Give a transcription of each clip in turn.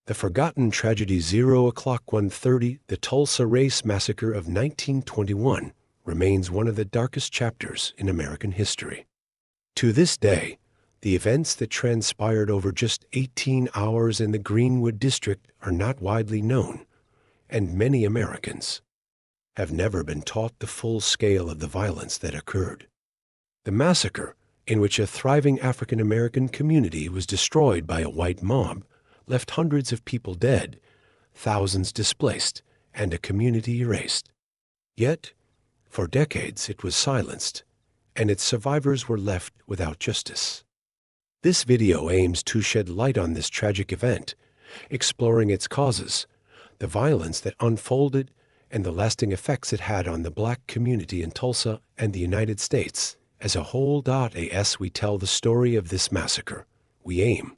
The forgotten tragedy 0:130, the Tulsa Race Massacre of 1921, remains one of the darkest chapters in American history. To this day, the events that transpired over just 18 hours in the Greenwood district are not widely known, and many Americans have never been taught the full scale of the violence that occurred. The massacre, in which a thriving African American community was destroyed by a white mob, left hundreds of people dead, thousands displaced, and a community erased. Yet, for decades it was silenced, and its survivors were left without justice. This video aims to shed light on this tragic event, exploring its causes, the violence that unfolded, and the lasting effects it had on the Black community in Tulsa and the United States as a whole. As we tell the story of this massacre, we aim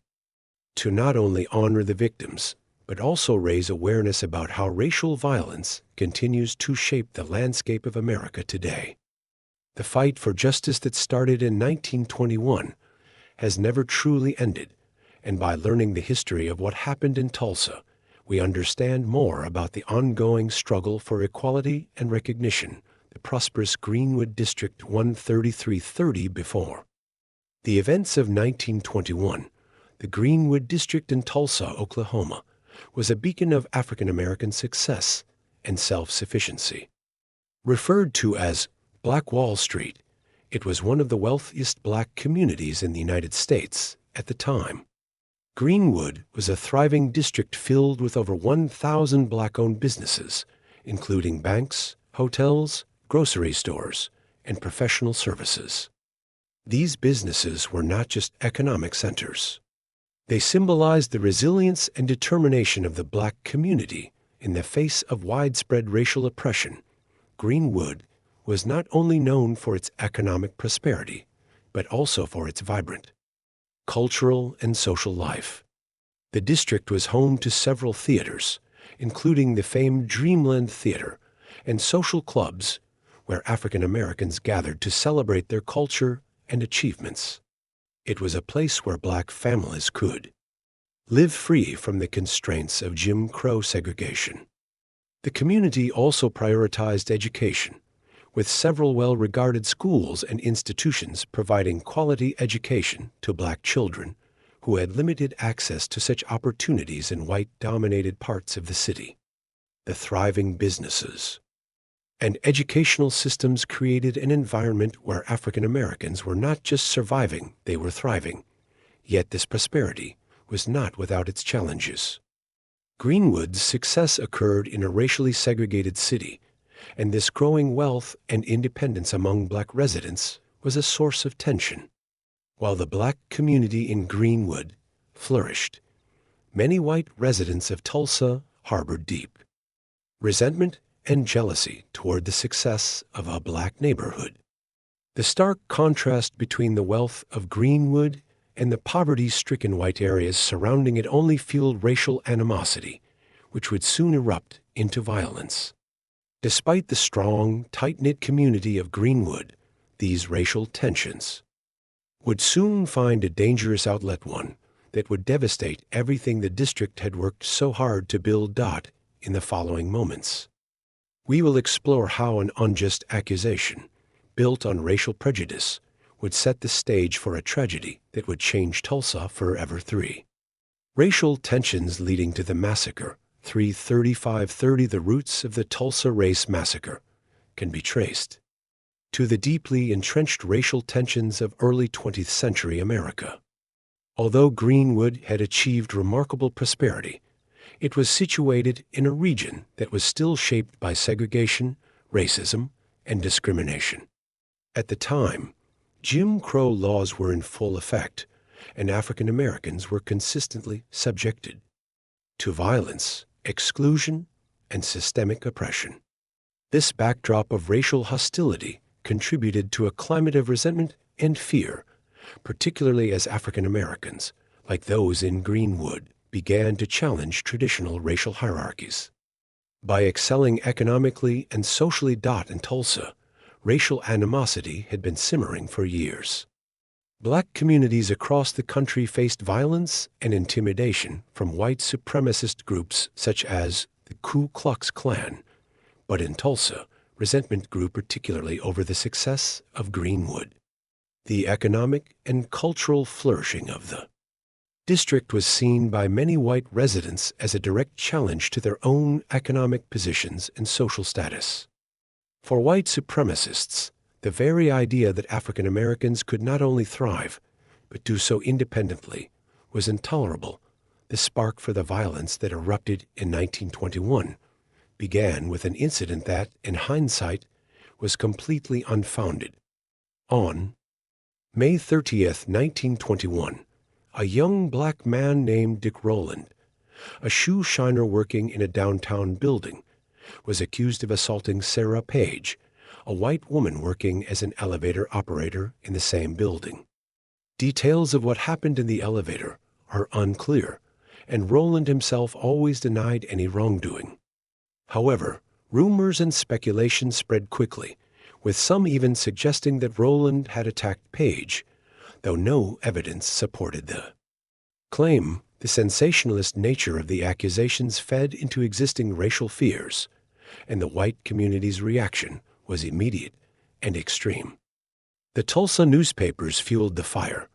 to not only honor the victims, but also raise awareness about how racial violence continues to shape the landscape of America today. The fight for justice that started in 1921 has never truly ended, and by learning the history of what happened in Tulsa, we understand more about the ongoing struggle for equality and recognition, the prosperous Greenwood District 13330 before. The events of 1921, the Greenwood District in Tulsa, Oklahoma, was a beacon of African American success and self-sufficiency. Referred to as Black Wall Street, it was one of the wealthiest Black communities in the United States at the time. Greenwood was a thriving district filled with over 1,000 Black-owned businesses, including banks, hotels, grocery stores, and professional services. These businesses were not just economic centers. They symbolized the resilience and determination of the Black community in the face of widespread racial oppression. Greenwood was not only known for its economic prosperity, but also for its vibrant cultural and social life. The district was home to several theaters, including the famed Dreamland Theater, and social clubs where African Americans gathered to celebrate their culture and achievements. It was a place where Black families could live free from the constraints of Jim Crow segregation. The community also prioritized education, with several well-regarded schools and institutions providing quality education to Black children who had limited access to such opportunities in white-dominated parts of the city. The thriving businesses and educational systems created an environment where African Americans were not just surviving, they were thriving. Yet this prosperity was not without its challenges. Greenwood's success occurred in a racially segregated city, and this growing wealth and independence among Black residents was a source of tension. While the Black community in Greenwood flourished, many white residents of Tulsa harbored deep resentment and jealousy toward the success of a Black neighborhood. The stark contrast between the wealth of Greenwood and the poverty-stricken white areas surrounding it only fueled racial animosity, which would soon erupt into violence. Despite the strong, tight-knit community of Greenwood, these racial tensions would soon find a dangerous outlet, one that would devastate everything the district had worked so hard to build. In the following moments, we will explore how an unjust accusation, built on racial prejudice, would set the stage for a tragedy that would change Tulsa forever. 3. Racial tensions leading to the massacre. 3:35:30 The roots of the Tulsa Race Massacre can be traced to the deeply entrenched racial tensions of early 20th century America. Although Greenwood had achieved remarkable prosperity, it was situated in a region that was still shaped by segregation, racism, and discrimination. At the time, Jim Crow laws were in full effect, and African Americans were consistently subjected to violence, exclusion, and systemic oppression. This backdrop of racial hostility contributed to a climate of resentment and fear, particularly as African Americans, like those in Greenwood, began to challenge traditional racial hierarchies. By excelling economically and socially. In Tulsa, racial animosity had been simmering for years. Black communities across the country faced violence and intimidation from white supremacist groups such as the Ku Klux Klan, but in Tulsa, resentment grew particularly over the success of Greenwood. The economic and cultural flourishing of the district was seen by many white residents as a direct challenge to their own economic positions and social status. For white supremacists, the very idea that African Americans could not only thrive, but do so independently, was intolerable. The spark for the violence that erupted in 1921 began with an incident that, in hindsight, was completely unfounded. On May 30th, 1921, a young black man named Dick Rowland, a shoe shiner working in a downtown building, was accused of assaulting Sarah Page, a white woman working as an elevator operator in the same building. Details of what happened in the elevator are unclear, and Rowland himself always denied any wrongdoing. However, rumors and speculation spread quickly, with some even suggesting that Rowland had attacked Page, though no evidence supported the claim. The sensationalist nature of the accusations fed into existing racial fears, and the white community's reaction was immediate and extreme. The Tulsa newspapers fueled the fire,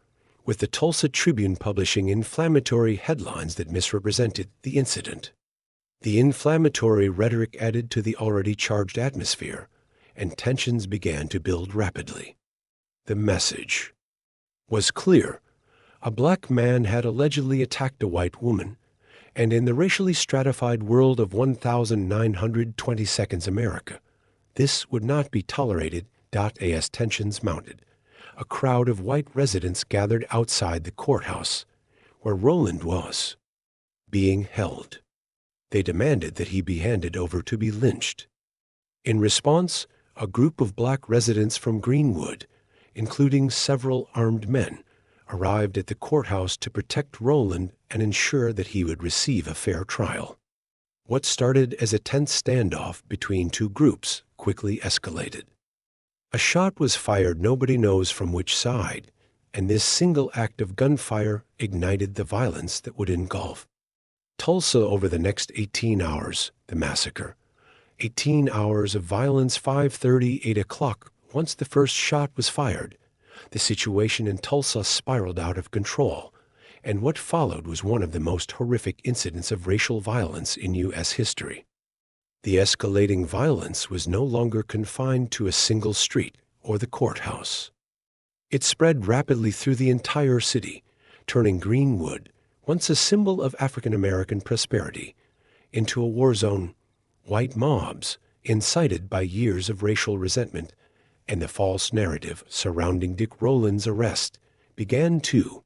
with the Tulsa Tribune publishing inflammatory headlines that misrepresented the incident. The inflammatory rhetoric added to the already charged atmosphere, and tensions began to build rapidly. The message was clear. A black man had allegedly attacked a white woman, and in the racially stratified world of 1920 seconds America, this would not be tolerated. As tensions mounted, a crowd of white residents gathered outside the courthouse, where Rowland was being held. They demanded that he be handed over to be lynched. In response, a group of black residents from Greenwood, including several armed men, arrived at the courthouse to protect Rowland and ensure that he would receive a fair trial. What started as a tense standoff between two groups quickly escalated. A shot was fired, nobody knows from which side, and this single act of gunfire ignited the violence that would engulf Tulsa over the next 18 hours. The massacre. 18 hours of violence. 5:30, 8 o'clock. Once the first shot was fired, the situation in Tulsa spiraled out of control, and what followed was one of the most horrific incidents of racial violence in U.S. history. The escalating violence was no longer confined to a single street or the courthouse. It spread rapidly through the entire city, turning Greenwood, once a symbol of African American prosperity, into a war zone. White mobs, incited by years of racial resentment and the false narrative surrounding Dick Rowland's arrest, began to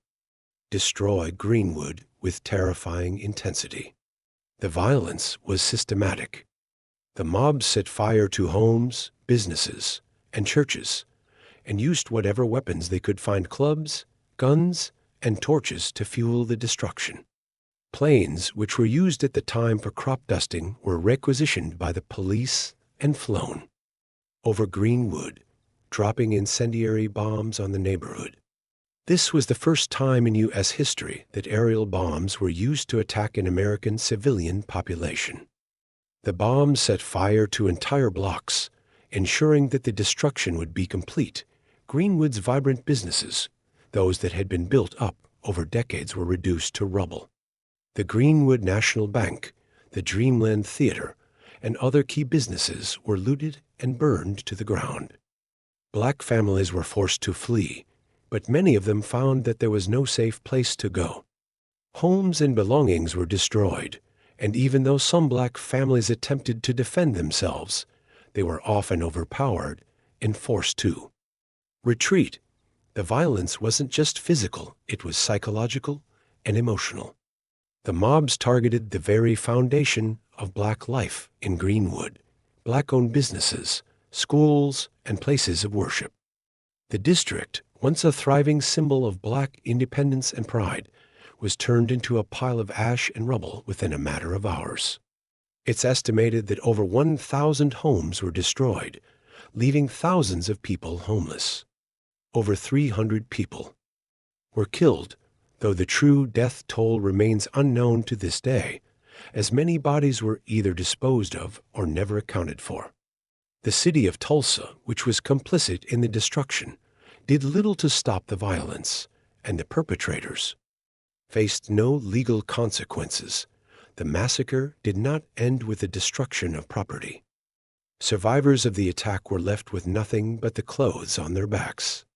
destroy Greenwood with terrifying intensity. The violence was systematic. The mobs set fire to homes, businesses, and churches, and used whatever weapons they could find: clubs, guns, and torches to fuel the destruction. Planes, which were used at the time for crop dusting, were requisitioned by the police and flown over Greenwood, dropping incendiary bombs on the neighborhood. This was the first time in U.S. history that aerial bombs were used to attack an American civilian population. The bombs set fire to entire blocks, ensuring that the destruction would be complete. Greenwood's vibrant businesses, those that had been built up over decades, were reduced to rubble. The Greenwood National Bank, the Dreamland Theater, and other key businesses were looted and burned to the ground. Black families were forced to flee, but many of them found that there was no safe place to go. Homes and belongings were destroyed, and even though some black families attempted to defend themselves, they were often overpowered and forced to retreat. The violence wasn't just physical, it was psychological and emotional. The mobs targeted the very foundation of black life in Greenwood: black-owned businesses, schools, and places of worship. The district, once a thriving symbol of black independence and pride, was turned into a pile of ash and rubble within a matter of hours. It's estimated that over 1,000 homes were destroyed, leaving thousands of people homeless. Over 300 people were killed, though the true death toll remains unknown to this day, as many bodies were either disposed of or never accounted for. The city of Tulsa, which was complicit in the destruction, did little to stop the violence, and the perpetrators faced no legal consequences. The massacre did not end with the destruction of property. Survivors of the attack were left with nothing but the clothes on their backs.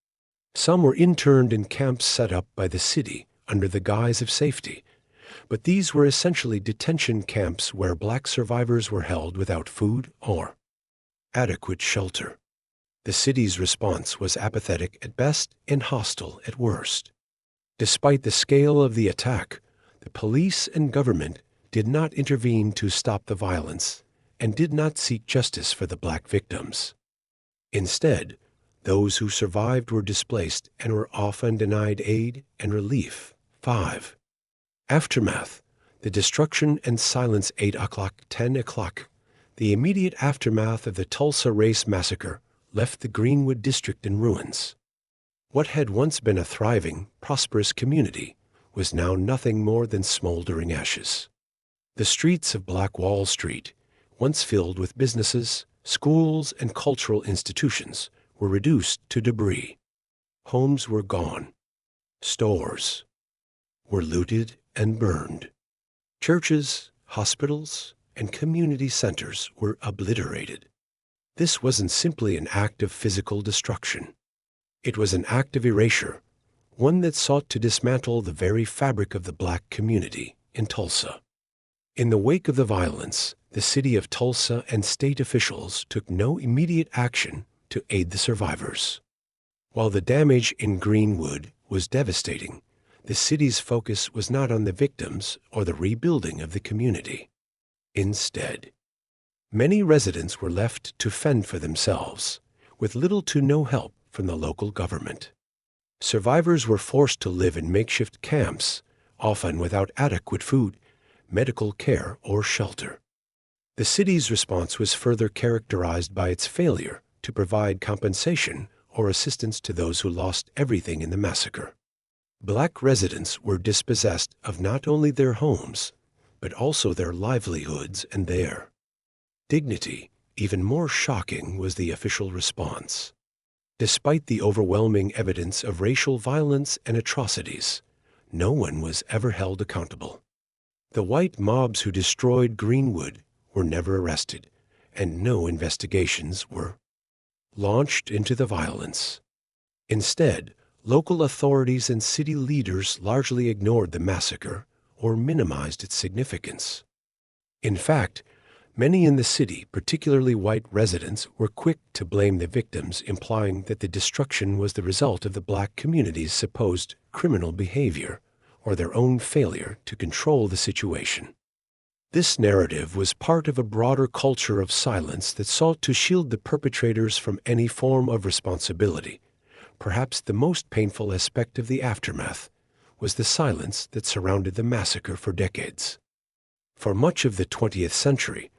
Some were interned in camps set up by the city under the guise of safety, but these were essentially detention camps where black survivors were held without food or adequate shelter. The city's response was apathetic at best and hostile at worst. Despite the scale of the attack, the police and government did not intervene to stop the violence and did not seek justice for the black victims. Instead, those who survived were displaced and were often denied aid and relief. 5. Aftermath. The destruction and silence. 8 o'clock, 10 o'clock. The immediate aftermath of the Tulsa Race Massacre left the Greenwood district in ruins. What had once been a thriving, prosperous community was now nothing more than smoldering ashes. The streets of Black Wall Street, once filled with businesses, schools, and cultural institutions, were reduced to debris. Homes were gone. Stores were looted and burned. Churches, hospitals, and community centers were obliterated. This wasn't simply an act of physical destruction. It was an act of erasure, one that sought to dismantle the very fabric of the black community in Tulsa. In the wake of the violence, the city of Tulsa and state officials took no immediate action to aid the survivors. While the damage in Greenwood was devastating, the city's focus was not on the victims or the rebuilding of the community. Instead, many residents were left to fend for themselves, with little to no help from the local government. Survivors were forced to live in makeshift camps, often without adequate food, medical care, or shelter. The city's response was further characterized by its failure to provide compensation or assistance to those who lost everything in the massacre. Black residents were dispossessed of not only their homes, but also their livelihoods and their dignity. Even more shocking was the official response. Despite the overwhelming evidence of racial violence and atrocities, no one was ever held accountable. The white mobs who destroyed Greenwood were never arrested, and no investigations were launched into the violence. Instead, local authorities and city leaders largely ignored the massacre or minimized its significance. In fact, many in the city, particularly white residents, were quick to blame the victims, implying that the destruction was the result of the black community's supposed criminal behavior or their own failure to control the situation. This narrative was part of a broader culture of silence that sought to shield the perpetrators from any form of responsibility. Perhaps the most painful aspect of the aftermath was the silence that surrounded the massacre for decades. For much of the 20th century,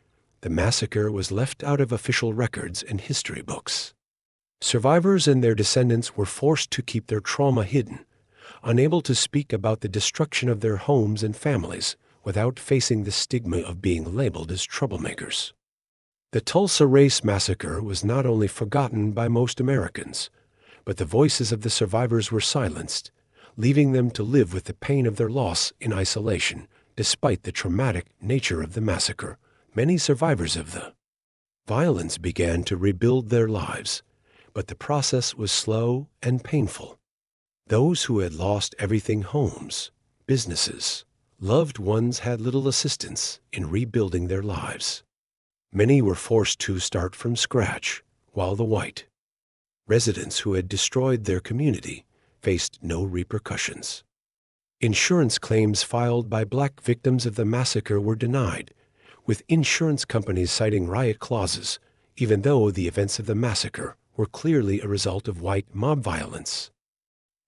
the massacre was left out of official records and history books. Survivors and their descendants were forced to keep their trauma hidden, unable to speak about the destruction of their homes and families without facing the stigma of being labeled as troublemakers. The Tulsa Race Massacre was not only forgotten by most Americans, but the voices of the survivors were silenced, leaving them to live with the pain of their loss in isolation. Despite the traumatic nature of the massacre, many survivors of the violence began to rebuild their lives, but the process was slow and painful. Those who had lost everything, homes, businesses, loved ones, had little assistance in rebuilding their lives. Many were forced to start from scratch, while the white residents who had destroyed their community faced no repercussions. Insurance claims filed by black victims of the massacre were denied, with insurance companies citing riot clauses, even though the events of the massacre were clearly a result of white mob violence,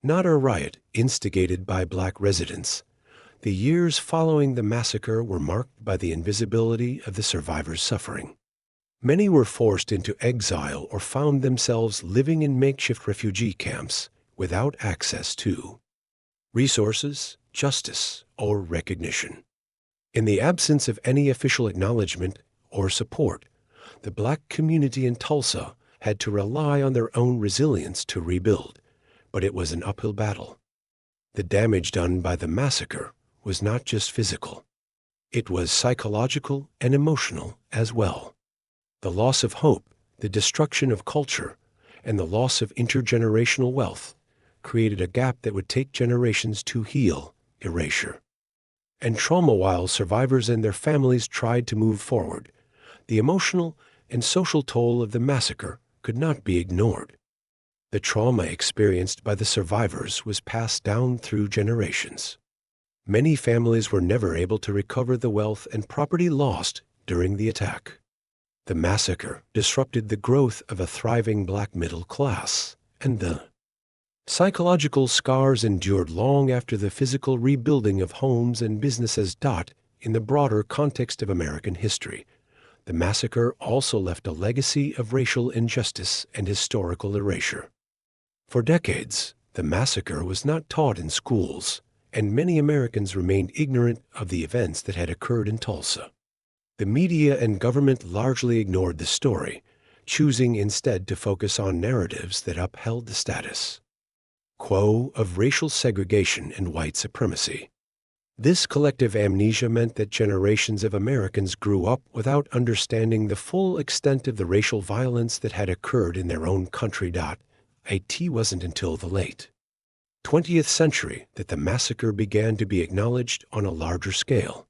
not a riot instigated by black residents. The years following the massacre were marked by the invisibility of the survivors' suffering. Many were forced into exile or found themselves living in makeshift refugee camps without access to resources, justice, or recognition. In the absence of any official acknowledgement or support, the black community in Tulsa had to rely on their own resilience to rebuild, but it was an uphill battle. The damage done by the massacre was not just physical. It was psychological and emotional as well. The loss of hope, the destruction of culture, and the loss of intergenerational wealth created a gap that would take generations to heal, erasure. And trauma, while survivors and their families tried to move forward, the emotional and social toll of the massacre could not be ignored. The trauma experienced by the survivors was passed down through generations. Many families were never able to recover the wealth and property lost during the attack. The massacre disrupted the growth of a thriving black middle class, and the psychological scars endured long after the physical rebuilding of homes and businesses. In the broader context of American history, the massacre also left a legacy of racial injustice and historical erasure. For decades, the massacre was not taught in schools, and many Americans remained ignorant of the events that had occurred in Tulsa. The media and government largely ignored the story, choosing instead to focus on narratives that upheld the status quo of racial segregation and white supremacy. This collective amnesia meant that generations of Americans grew up without understanding the full extent of the racial violence that had occurred in their own country. It wasn't until the late 20th century that the massacre began to be acknowledged on a larger scale.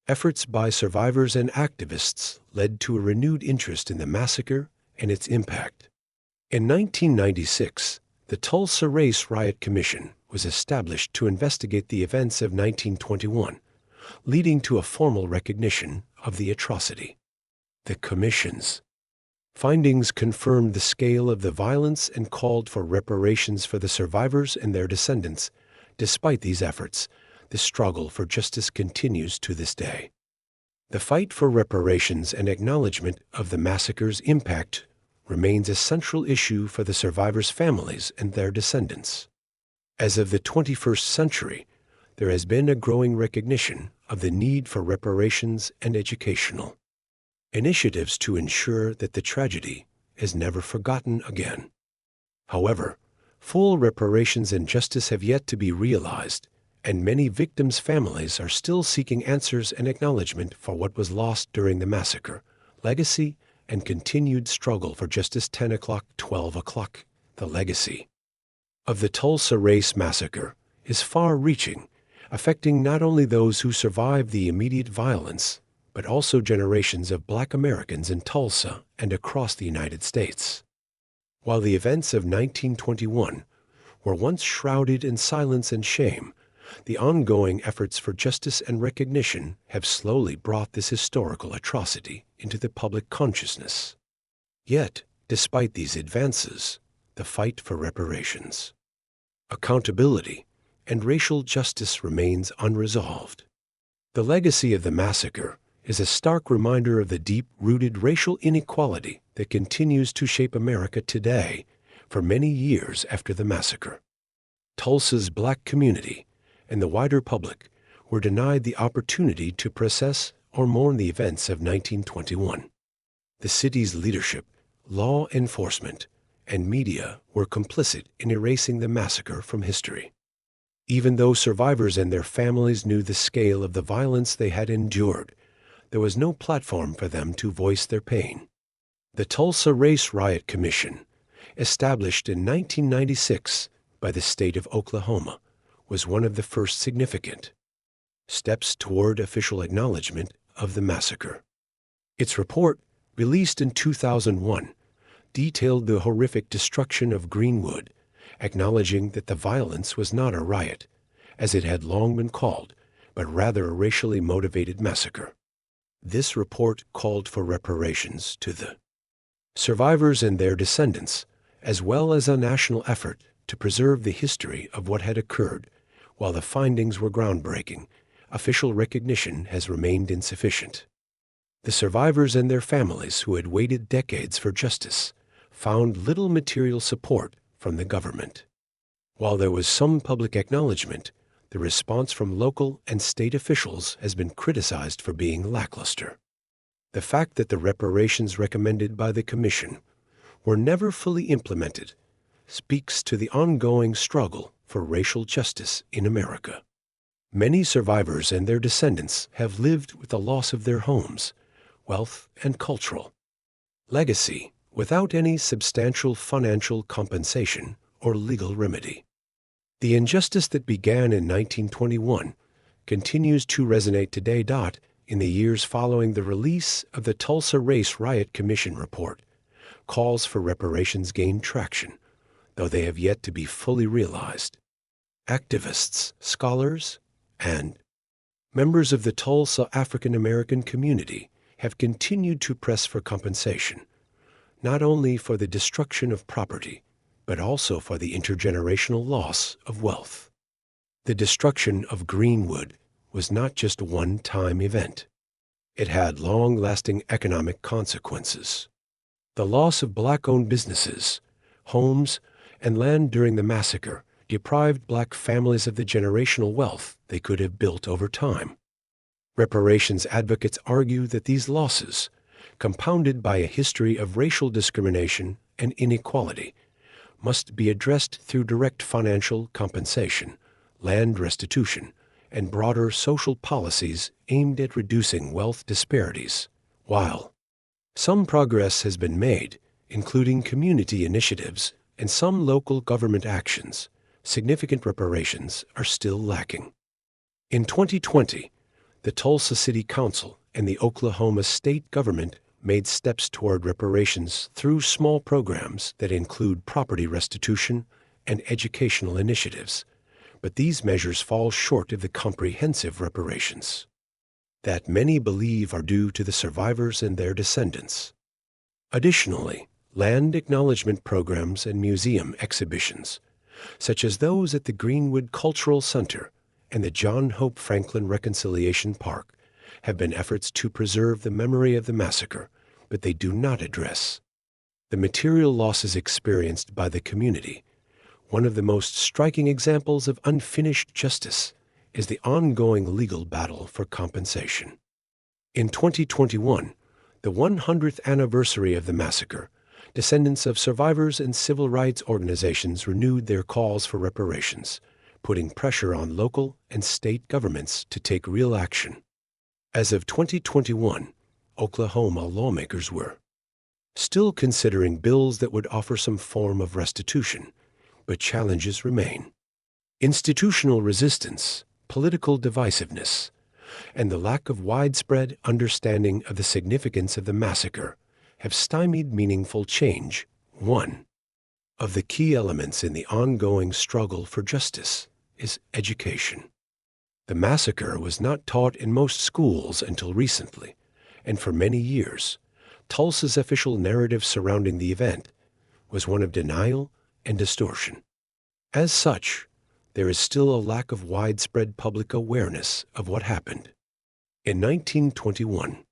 Efforts by survivors and activists led to a renewed interest in the massacre and its impact. In 1996, the Tulsa Race Riot Commission was established to investigate the events of 1921, leading to a formal recognition of the atrocity. The commission's findings confirmed the scale of the violence and called for reparations for the survivors and their descendants. Despite these efforts, the struggle for justice continues to this day. The fight for reparations and acknowledgement of the massacre's impact remains a central issue for the survivors' families and their descendants. As of the 21st century, there has been a growing recognition of the need for reparations and educational initiatives to ensure that the tragedy is never forgotten again. However, full reparations and justice have yet to be realized, and many victims' families are still seeking answers and acknowledgement for what was lost during the massacre, legacy, and continued struggle for justice. 12 o'clock. The legacy of the Tulsa Race Massacre is far-reaching, affecting not only those who survived the immediate violence, but also generations of Black Americans in Tulsa and across the United States. While the events of 1921 were once shrouded in silence and shame, the ongoing efforts for justice and recognition have slowly brought this historical atrocity into the public consciousness. Yet, despite these advances, the fight for reparations, accountability, and racial justice remains unresolved. The legacy of the massacre is a stark reminder of the deep-rooted racial inequality that continues to shape America today for many years after the massacre. Tulsa's Black community and the wider public were denied the opportunity to process or mourn the events of 1921. The city's leadership, law enforcement, and media were complicit in erasing the massacre from history. Even though survivors and their families knew the scale of the violence they had endured, there was no platform for them to voice their pain. The Tulsa Race Riot Commission, established in 1996 by the state of Oklahoma, was one of the first significant steps toward official acknowledgement of the massacre. Its report, released in 2001, detailed the horrific destruction of Greenwood, acknowledging that the violence was not a riot, as it had long been called, but rather a racially motivated massacre. This report called for reparations to the survivors and their descendants, as well as a national effort to preserve the history of what had occurred. While the findings were groundbreaking, official recognition has remained insufficient. The survivors and their families who had waited decades for justice found little material support from the government. While there was some public acknowledgement, the response from local and state officials has been criticized for being lackluster. The fact that the reparations recommended by the Commission were never fully implemented speaks to the ongoing struggle for racial justice in America. Many survivors and their descendants have lived with the loss of their homes, wealth, and cultural legacy without any substantial financial compensation or legal remedy. The injustice that began in 1921 continues to resonate today. In the years following the release of the Tulsa Race Riot Commission report, calls for reparations gained traction, though they have yet to be fully realized. Activists, scholars, and members of the Tulsa African American community have continued to press for compensation, not only for the destruction of property, but also for the intergenerational loss of wealth. The destruction of Greenwood was not just a one-time event. It had long-lasting economic consequences. The loss of Black-owned businesses, homes, and land during the massacre deprived Black families of the generational wealth they could have built over time. Reparations advocates argue that these losses, compounded by a history of racial discrimination and inequality, must be addressed through direct financial compensation, land restitution, and broader social policies aimed at reducing wealth disparities. While some progress has been made, including community initiatives and some local government actions, significant reparations are still lacking. In 2020, the Tulsa City Council and the Oklahoma state government made steps toward reparations through small programs that include property restitution and educational initiatives, but these measures fall short of the comprehensive reparations that many believe are due to the survivors and their descendants. Additionally, land acknowledgement programs and museum exhibitions, such as those at the Greenwood Cultural Center and the John Hope Franklin Reconciliation Park, have been efforts to preserve the memory of the massacre, but they do not address the material losses experienced by the community. One of the most striking examples of unfinished justice is the ongoing legal battle for compensation. In 2021, the 100th anniversary of the massacre, descendants of survivors and civil rights organizations renewed their calls for reparations, putting pressure on local and state governments to take real action. As of 2021, Oklahoma lawmakers were still considering bills that would offer some form of restitution, but challenges remain. Institutional resistance, political divisiveness, and the lack of widespread understanding of the significance of the massacre have stymied meaningful change. One of the key elements in the ongoing struggle for justice is education. The massacre was not taught in most schools until recently, and for many years, Tulsa's official narrative surrounding the event was one of denial and distortion. As such, there is still a lack of widespread public awareness of what happened. In 1921,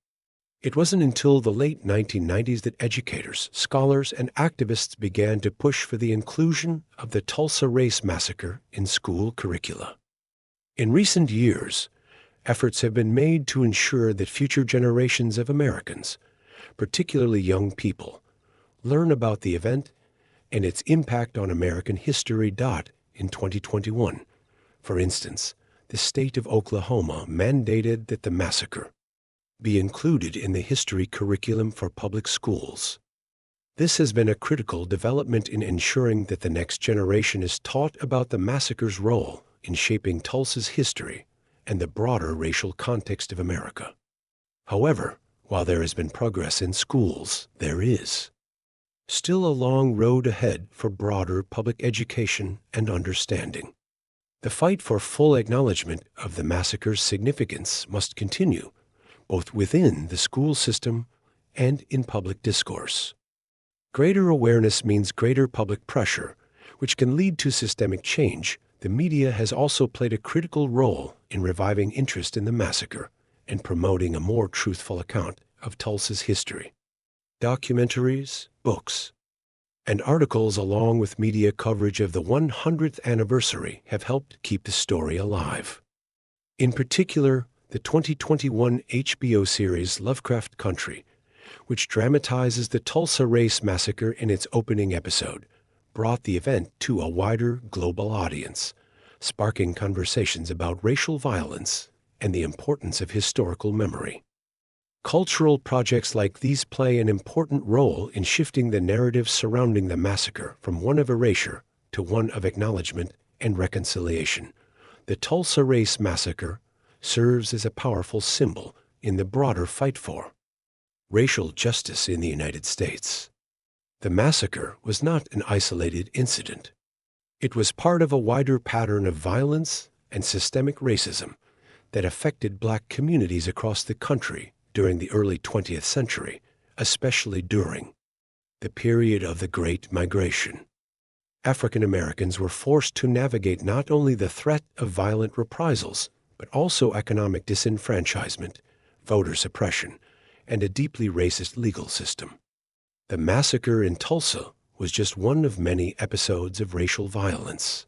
it wasn't until the late 1990s that educators, scholars, and activists began to push for the inclusion of the Tulsa Race Massacre in school curricula. In recent years, efforts have been made to ensure that future generations of Americans, particularly young people, learn about the event and its impact on American history. In 2021, for instance, the state of Oklahoma mandated that the massacre be included in the history curriculum for public schools. This has been a critical development in ensuring that the next generation is taught about the massacre's role in shaping Tulsa's history and the broader racial context of America. However, while there has been progress in schools, there is still a long road ahead for broader public education and understanding. The fight for full acknowledgement of the massacre's significance must continue, both within the school system and in public discourse. Greater awareness means greater public pressure, which can lead to systemic change. The media has also played a critical role in reviving interest in the massacre and promoting a more truthful account of Tulsa's history. Documentaries, books, and articles along with media coverage of the 100th anniversary have helped keep the story alive. In particular, the 2021 HBO series Lovecraft Country, which dramatizes the Tulsa Race Massacre in its opening episode, brought the event to a wider global audience, sparking conversations about racial violence and the importance of historical memory. Cultural projects like these play an important role in shifting the narrative surrounding the massacre from one of erasure to one of acknowledgement and reconciliation. The Tulsa Race Massacre serves as a powerful symbol in the broader fight for racial justice in the United States. The massacre was not an isolated incident. It was part of a wider pattern of violence and systemic racism that affected Black communities across the country during the early 20th century, especially during the period of the Great Migration. African Americans were forced to navigate not only the threat of violent reprisals, but also economic disenfranchisement, voter suppression, and a deeply racist legal system. The massacre in Tulsa was just one of many episodes of racial violence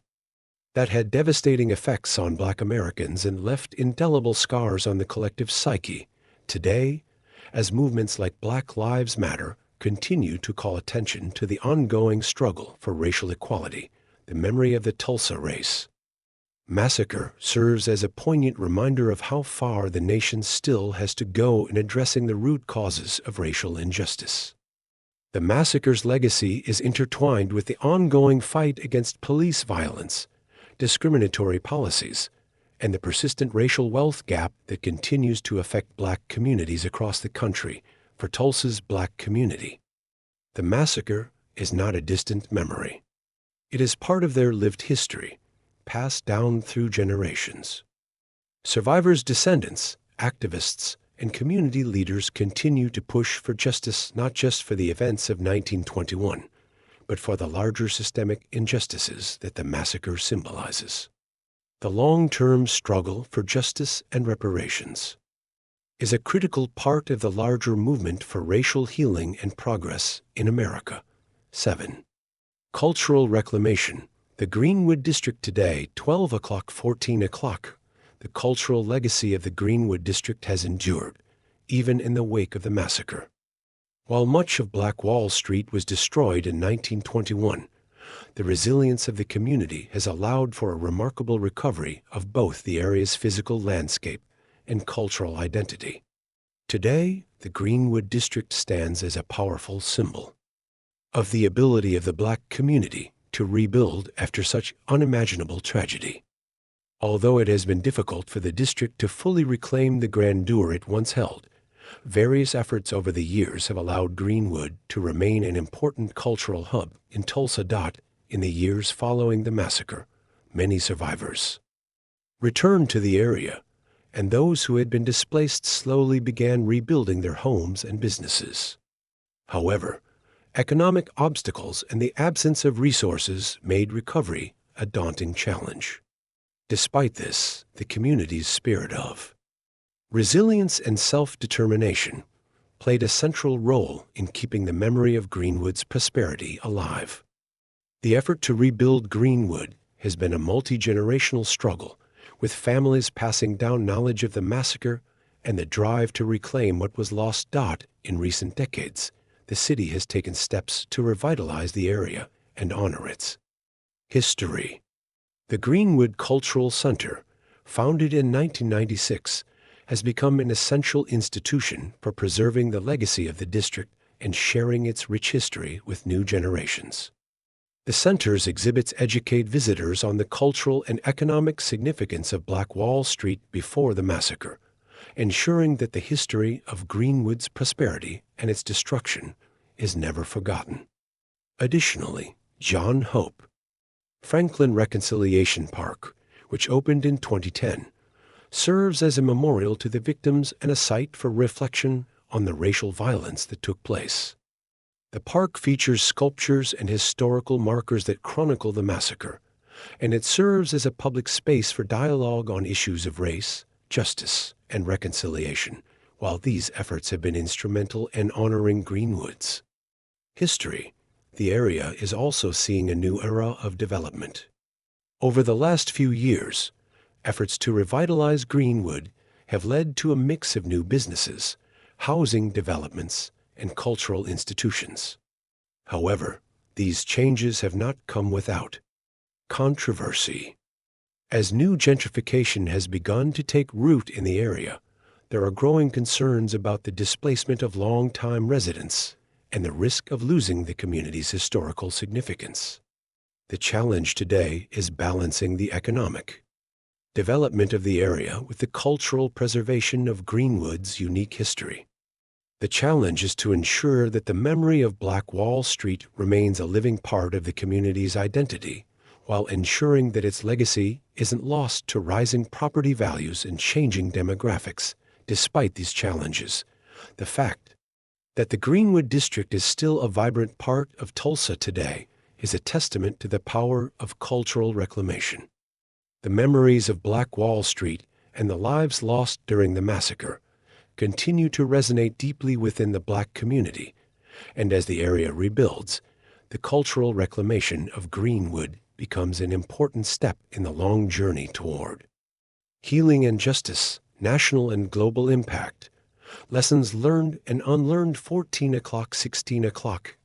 that had devastating effects on Black Americans and left indelible scars on the collective psyche. Today, as movements like Black Lives Matter continue to call attention to the ongoing struggle for racial equality, the memory of the Tulsa Race Massacre serves as a poignant reminder of how far the nation still has to go in addressing the root causes of racial injustice. The massacre's legacy is intertwined with the ongoing fight against police violence, discriminatory policies, and the persistent racial wealth gap that continues to affect Black communities across the country. For Tulsa's Black community, the massacre is not a distant memory. It is part of their lived history, passed down through generations. Survivors' descendants, activists, and community leaders continue to push for justice not just for the events of 1921, but for the larger systemic injustices that the massacre symbolizes. The long-term struggle for justice and reparations is a critical part of the larger movement for racial healing and progress in America. 7. Cultural reclamation. The Greenwood District today, 12 o'clock, 14 o'clock. The cultural legacy of the Greenwood District has endured, even in the wake of the massacre. While much of Black Wall Street was destroyed in 1921, the resilience of the community has allowed for a remarkable recovery of both the area's physical landscape and cultural identity. Today, the Greenwood District stands as a powerful symbol of the ability of the Black community to rebuild after such unimaginable tragedy. Although it has been difficult for the district to fully reclaim the grandeur it once held, various efforts over the years have allowed Greenwood to remain an important cultural hub in Tulsa. In the years following the massacre, many survivors returned to the area, and those who had been displaced slowly began rebuilding their homes and businesses. However, economic obstacles and the absence of resources made recovery a daunting challenge. Despite this, the community's spirit of resilience and self-determination played a central role in keeping the memory of Greenwood's prosperity alive. The effort to rebuild Greenwood has been a multi-generational struggle, with families passing down knowledge of the massacre and the drive to reclaim what was lost. In recent decades, the city has taken steps to revitalize the area and honor its history. The Greenwood Cultural Center, founded in 1996, has become an essential institution for preserving the legacy of the district and sharing its rich history with new generations. The center's exhibits educate visitors on the cultural and economic significance of Black Wall Street before the massacre, ensuring that the history of Greenwood's prosperity and its destruction is never forgotten. Additionally, John Hope Franklin Reconciliation Park, which opened in 2010, serves as a memorial to the victims and a site for reflection on the racial violence that took place. The park features sculptures and historical markers that chronicle the massacre, and it serves as a public space for dialogue on issues of race, justice, and reconciliation. While these efforts have been instrumental in honoring Greenwood's history, the area is also seeing a new era of development. Over the last few years, efforts to revitalize Greenwood have led to a mix of new businesses, housing developments, and cultural institutions. However, these changes have not come without controversy. As new gentrification has begun to take root in the area, there are growing concerns about the displacement of long-time residents and the risk of losing the community's historical significance. The challenge today is balancing the economic development of the area with the cultural preservation of Greenwood's unique history. The challenge is to ensure that the memory of Black Wall Street remains a living part of the community's identity, while ensuring that its legacy isn't lost to rising property values and changing demographics. Despite these challenges, the fact that the Greenwood district is still a vibrant part of Tulsa today is a testament to the power of cultural reclamation. The memories of Black Wall Street and the lives lost during the massacre continue to resonate deeply within the Black community, and as the area rebuilds, the cultural reclamation of Greenwood becomes an important step in the long journey toward healing and justice, national and global impact, lessons learned and unlearned. 14 o'clock, 16 o'clock.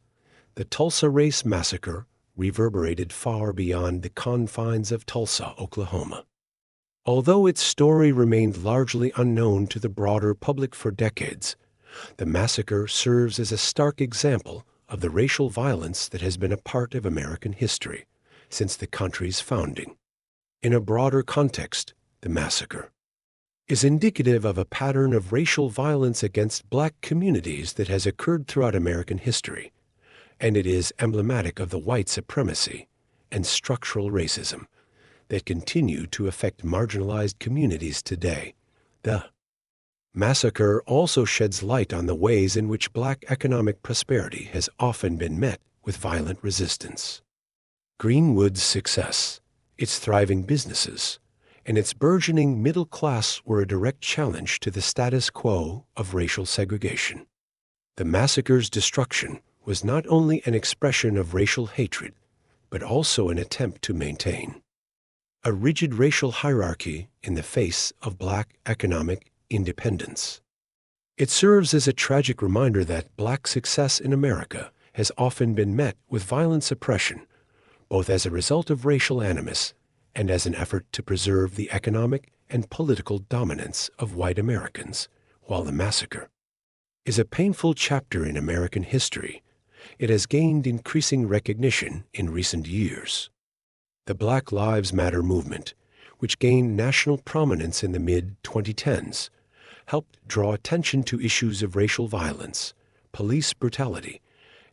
The Tulsa Race Massacre reverberated far beyond the confines of Tulsa, Oklahoma. Although its story remained largely unknown to the broader public for decades, the massacre serves as a stark example of the racial violence that has been a part of American history since the country's founding. In a broader context, the massacre is indicative of a pattern of racial violence against Black communities that has occurred throughout American history, and it is emblematic of the white supremacy and structural racism that continue to affect marginalized communities today. The massacre also sheds light on the ways in which Black economic prosperity has often been met with violent resistance. Greenwood's success, its thriving businesses, and its burgeoning middle class were a direct challenge to the status quo of racial segregation. The massacre's destruction was not only an expression of racial hatred, but also an attempt to maintain a rigid racial hierarchy in the face of Black economic independence. It serves as a tragic reminder that Black success in America has often been met with violent suppression, both as a result of racial animus and as an effort to preserve the economic and political dominance of white Americans. While the massacre is a painful chapter in American history, it has gained increasing recognition in recent years. The Black Lives Matter movement, which gained national prominence in the mid-2010s, helped draw attention to issues of racial violence, police brutality,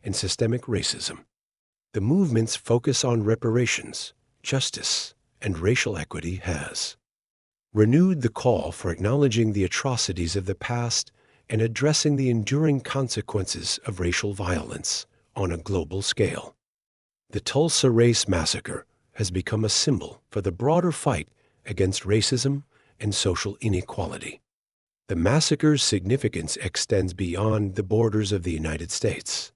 and systemic racism. The movement's focus on reparations, justice, and racial equity has renewed the call for acknowledging the atrocities of the past and addressing the enduring consequences of racial violence on a global scale. The Tulsa Race Massacre has become a symbol for the broader fight against racism and social inequality. The massacre's significance extends beyond the borders of the United States.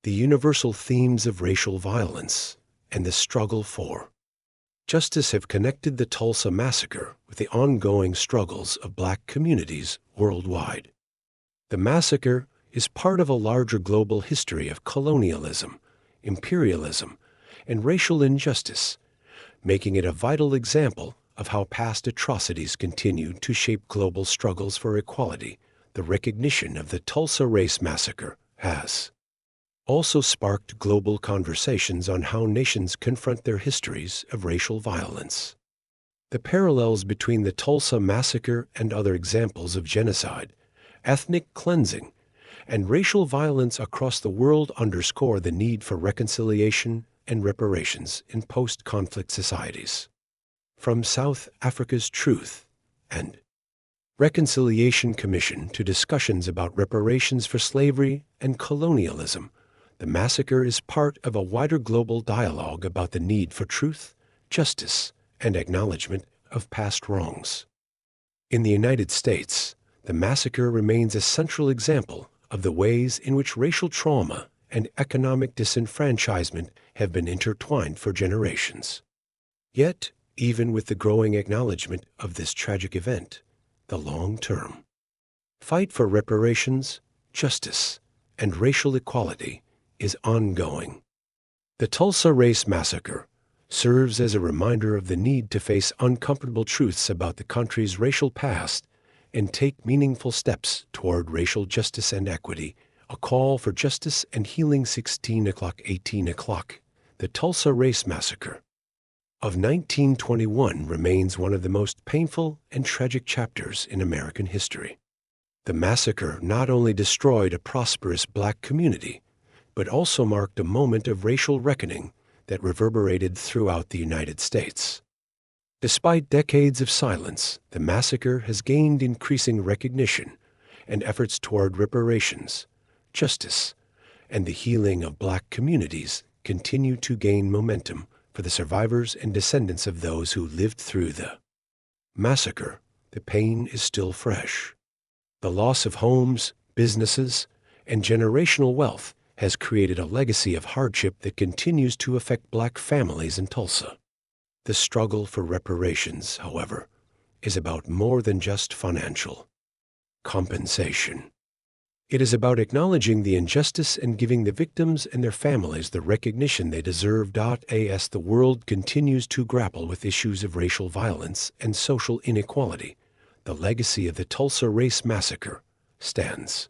The universal themes of racial violence and the struggle for justice have connected the Tulsa Massacre with the ongoing struggles of Black communities worldwide. The massacre is part of a larger global history of colonialism, imperialism, and racial injustice, making it a vital example of how past atrocities continue to shape global struggles for equality. The recognition of the Tulsa Race Massacre has also sparked global conversations on how nations confront their histories of racial violence. The parallels between the Tulsa Massacre and other examples of genocide, ethnic cleansing, and racial violence across the world underscore the need for reconciliation and reparations in post-conflict societies. From South Africa's Truth and Reconciliation Commission to discussions about reparations for slavery and colonialism, the massacre is part of a wider global dialogue about the need for truth, justice, and acknowledgement of past wrongs. In the United States, the massacre remains a central example of the ways in which racial trauma and economic disenfranchisement have been intertwined for generations. Yet, even with the growing acknowledgement of this tragic event, the long-term fight for reparations, justice, and racial equality is ongoing. The Tulsa Race Massacre serves as a reminder of the need to face uncomfortable truths about the country's racial past and take meaningful steps toward racial justice and equity. A call for justice and healing. 16 o'clock, 18 o'clock. The Tulsa Race Massacre of 1921 remains one of the most painful and tragic chapters in American history. The massacre not only destroyed a prosperous black community, but also marked a moment of racial reckoning that reverberated throughout the United States. Despite decades of silence, the massacre has gained increasing recognition, and efforts toward reparations, justice, and the healing of black communities continue to gain momentum for the survivors and descendants of those who lived through the massacre. The pain is still fresh. The loss of homes, businesses, and generational wealth has created a legacy of hardship that continues to affect black families in Tulsa. The struggle for reparations, however, is about more than just financial compensation. It is about acknowledging the injustice and giving the victims and their families the recognition they deserve. As the world continues to grapple with issues of racial violence and social inequality, the legacy of the Tulsa Race Massacre stands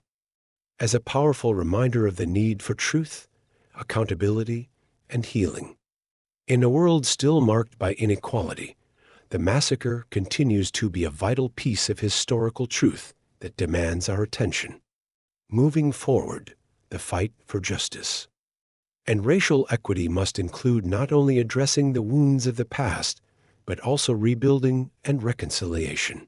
as a powerful reminder of the need for truth, accountability, and healing. In a world still marked by inequality, the massacre continues to be a vital piece of historical truth that demands our attention. Moving forward, the fight for justice and racial equity must include not only addressing the wounds of the past, but also rebuilding and reconciliation.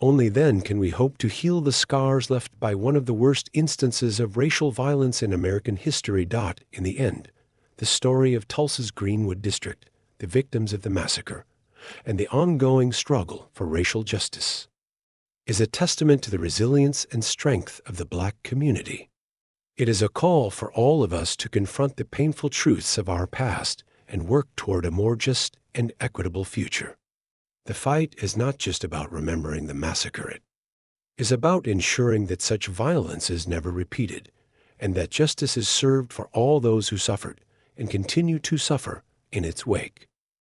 Only then can we hope to heal the scars left by one of the worst instances of racial violence in American history. In the end, the story of Tulsa's Greenwood district, the victims of the massacre, and the ongoing struggle for racial justice is a testament to the resilience and strength of the black community. It is a call for all of us to confront the painful truths of our past and work toward a more just and equitable future. The fight is not just about remembering the massacre. It is about ensuring that such violence is never repeated and that justice is served for all those who suffered and continue to suffer in its wake.